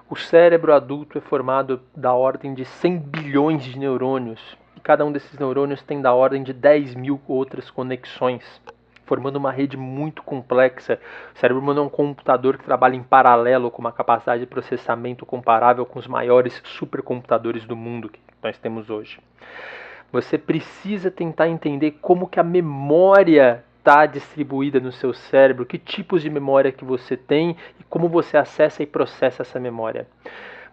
O cérebro adulto é formado da ordem de 100 bilhões de neurônios, e cada um desses neurônios tem da ordem de 10 mil outras conexões, formando uma rede muito complexa. O cérebro humano é um computador que trabalha em paralelo com uma capacidade de processamento comparável com os maiores supercomputadores do mundo que nós temos hoje. Você precisa tentar entender como que a memória está distribuída no seu cérebro, que tipos de memória que você tem e como você acessa e processa essa memória.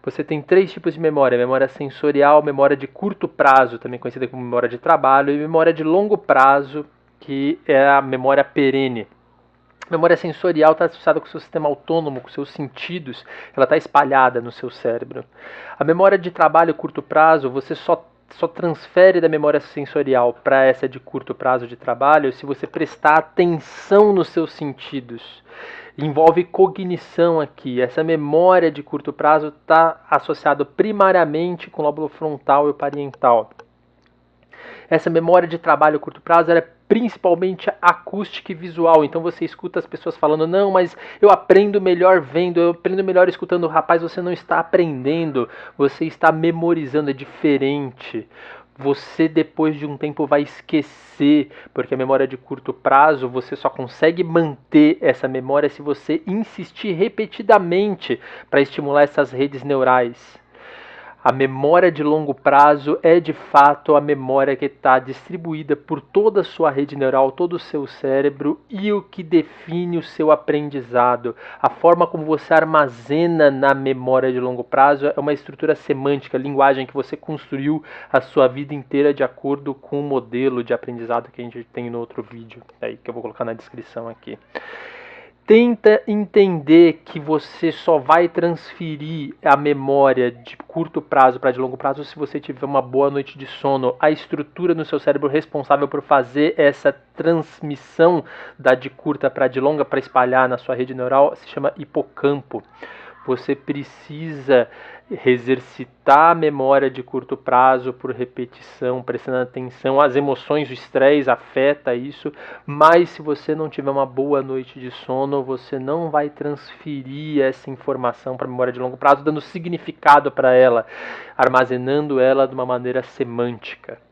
Você tem 3 tipos de memória: memória sensorial, memória de curto prazo, também conhecida como memória de trabalho, e memória de longo prazo, que é a memória perene. A memória sensorial está associada com o seu sistema autônomo, com seus sentidos, ela está espalhada no seu cérebro. A memória de trabalho curto prazo, você só transfere da memória sensorial para essa de curto prazo de trabalho se você prestar atenção nos seus sentidos. Envolve cognição aqui. Essa memória de curto prazo está associada primariamente com o lóbulo frontal e o parietal. Essa memória de trabalho a curto prazo é principalmente acústica e visual. Então você escuta as pessoas falando: não, mas eu aprendo melhor vendo, eu aprendo melhor escutando. Rapaz, você não está aprendendo, você está memorizando, é diferente. Você depois de um tempo vai esquecer, porque a memória de curto prazo você só consegue manter essa memória se você insistir repetidamente para estimular essas redes neurais. A memória de longo prazo é de fato a memória que está distribuída por toda a sua rede neural, todo o seu cérebro, e o que define o seu aprendizado. A forma como você armazena na memória de longo prazo é uma estrutura semântica, linguagem que você construiu a sua vida inteira de acordo com o modelo de aprendizado que a gente tem no outro vídeo, aí que eu vou colocar na descrição aqui. Tenta entender que você só vai transferir a memória de curto prazo para de longo prazo se você tiver uma boa noite de sono. A estrutura no seu cérebro responsável por fazer essa transmissão da de curta para de longa, para espalhar na sua rede neural, se chama hipocampo. Você precisa exercitar a memória de curto prazo por repetição, prestando atenção. As emoções, o estresse afeta isso, mas se você não tiver uma boa noite de sono, você não vai transferir essa informação para a memória de longo prazo, dando significado para ela, armazenando ela de uma maneira semântica.